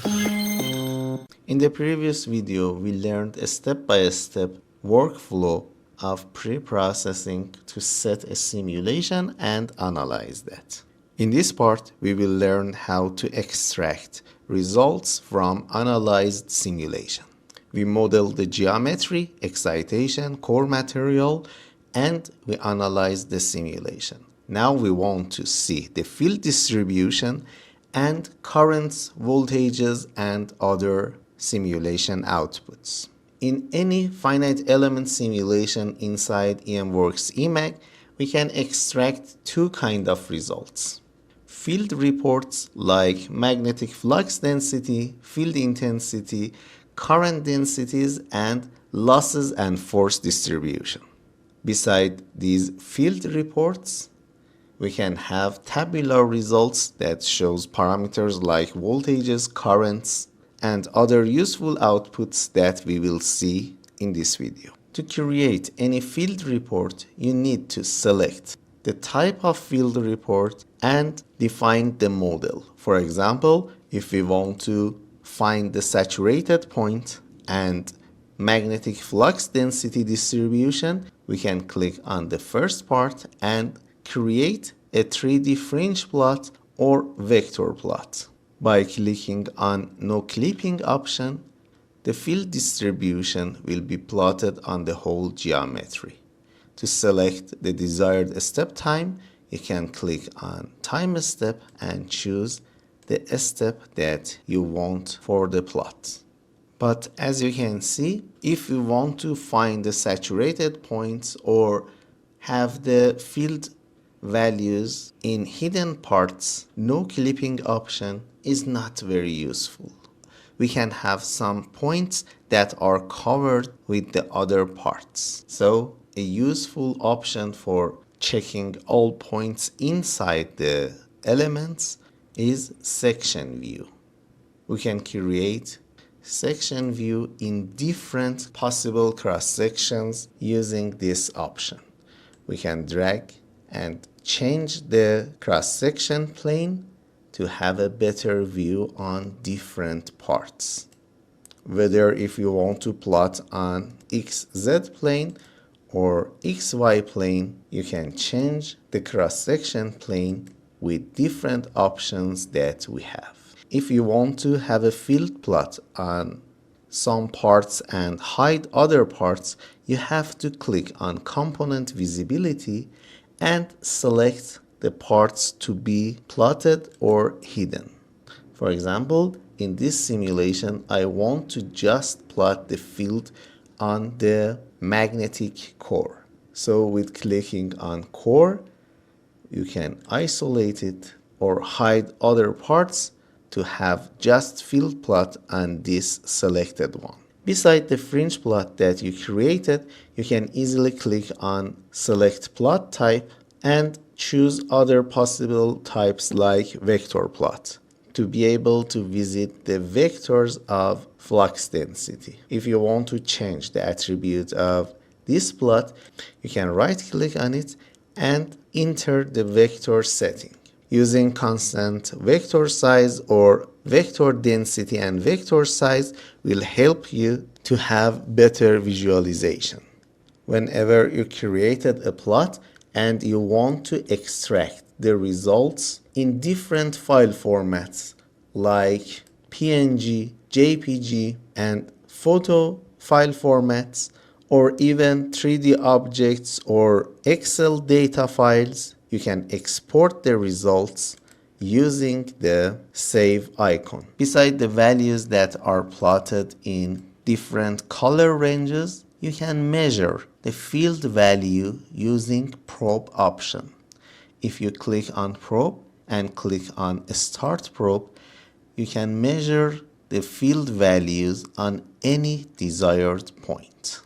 In the previous video, we learned a step-by-step workflow of pre-processing to set a simulation and analyze that. In this part, we will learn how to extract results from analyzed simulation. We model the geometry, excitation, core material, and we analyze the simulation. Now we want to see the field distribution and currents, voltages, and other simulation outputs. In any finite element simulation inside EMWORKS EMAG, we can extract two kinds of results. Field reports like magnetic flux density, field intensity, current densities, and losses and force distribution. Beside these field reports, we can have tabular results that shows parameters like voltages, currents, and other useful outputs that we will see in this video. To create any field report, you need to select the type of field report and define the model. For example, if we want to find the saturated point and magnetic flux density distribution, we can click on the first part and create a 3D fringe plot or vector plot. By clicking on No Clipping option, the field distribution will be plotted on the whole geometry. To select the desired step time, you can click on Time Step and choose the step that you want for the plot. But as you can see, if we want to find the saturated points or have the field values in hidden parts, no clipping option is not very useful. We can have some points that are covered with the other parts. So a useful option for checking all points inside the elements is section view. We can create section view in different possible cross sections using this option. We can drag and change the cross section plane to have a better view on different parts. Whether if you want to plot on XZ plane or XY plane, you can change the cross section plane with different options that we have. If you want to have a field plot on some parts and hide other parts, you have to click on component visibility and select the parts to be plotted or hidden. For example, in this simulation, I want to just plot the field on the magnetic core. So with clicking on core, you can isolate it or hide other parts to have just field plot on this selected one. Beside the fringe plot that you created, you can easily click on select plot type and choose other possible types like vector plot to be able to visit the vectors of flux density. If you want to change the attribute of this plot, you can right click on it and enter the vector setting. Using constant vector size or vector density and vector size will help you to have better visualization. Whenever you created a plot and you want to extract the results in different file formats like PNG, JPG, and photo file formats, or even 3D objects or Excel data files, you can export the results using the save icon. Beside the values that are plotted in different color ranges, you can measure the field value using probe option. If you click on probe and click on start probe, you can measure the field values on any desired point.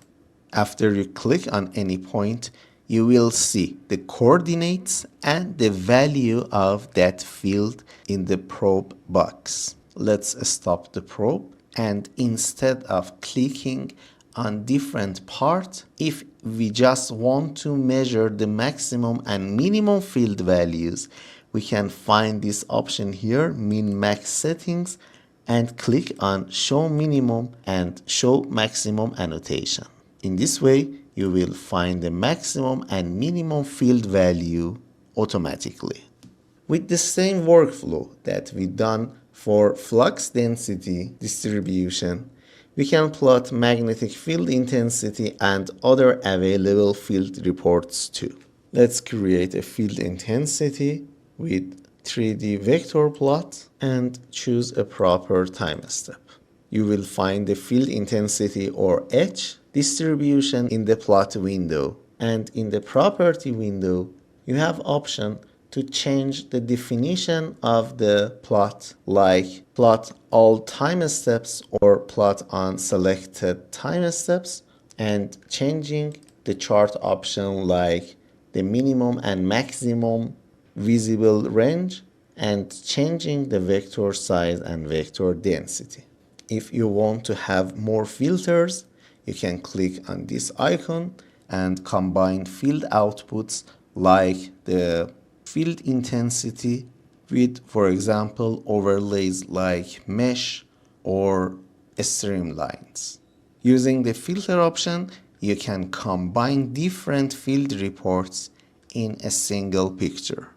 After you click on any point, you will see the coordinates and the value of that field in the probe box. Let's stop the probe, and instead of clicking on different part, if we just want to measure the maximum and minimum field values, we can find this option here, min max settings, and click on Show Minimum and Show Maximum Annotation. In this way, you will find the maximum and minimum field value automatically. With the same workflow that we done for flux density distribution, we can plot magnetic field intensity and other available field reports too. Let's create a field intensity with 3D vector plot and choose a proper time step. You will find the field intensity or H distribution in the plot window, and in the property window you have option to change the definition of the plot, like plot all time steps or plot on selected time steps, and changing the chart option like the minimum and maximum visible range, and changing the vector size and vector density. If you want to have more filters, you can click on this icon and combine field outputs like the field intensity with, for example, overlays like mesh or streamlines. Using the filter option, you can combine different field reports in a single picture.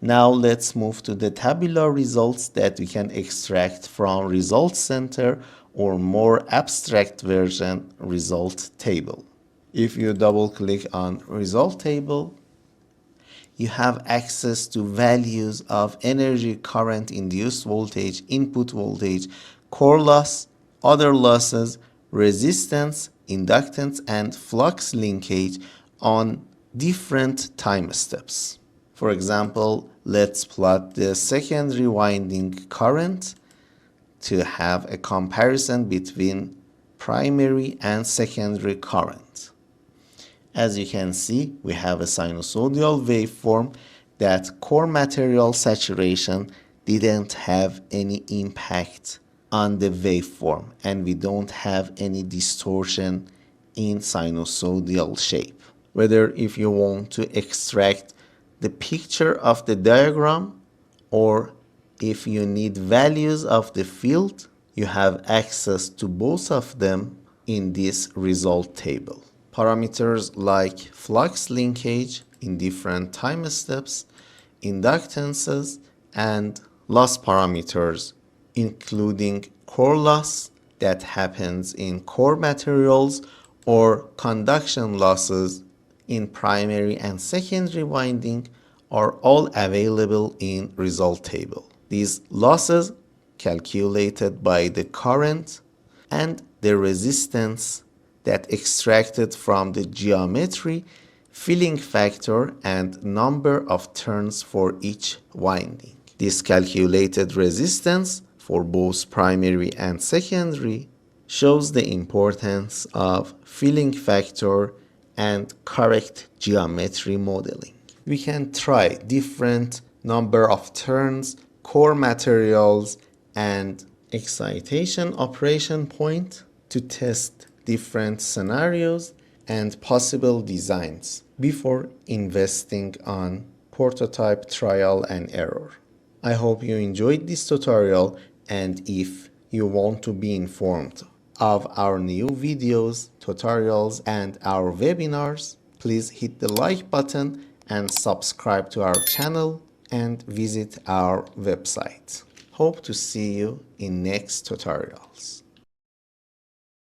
Now let's move to the tabular results that we can extract from Result Center, or more abstract version, Result Table. If you double click on Result Table, you have access to values of energy, current, induced voltage, input voltage, core loss, other losses, resistance, inductance, and flux linkage on different time steps. For example, let's plot the secondary winding current to have a comparison between primary and secondary current. As you can see, we have a sinusoidal waveform that core material saturation didn't have any impact on the waveform, and we don't have any distortion in sinusoidal shape. Whether if you want to extract the picture of the diagram or if you need values of the field, you have access to both of them in this result table. Parameters like flux linkage in different time steps, inductances, and loss parameters, including core loss that happens in core materials or conduction losses in primary and secondary winding, are all available in result table. These losses calculated by the current and the resistance that extracted from the geometry, filling factor, and number of turns for each winding. This calculated resistance for both primary and secondary shows the importance of filling factor and correct geometry modeling. We can try different number of turns, core materials, and excitation operation point to test different scenarios and possible designs before investing on prototype trial and error. I hope you enjoyed this tutorial, and if you want to be informed of our new videos, tutorials, and our webinars, please hit the like button and subscribe to our channel and visit our website. Hope to see you in next tutorials.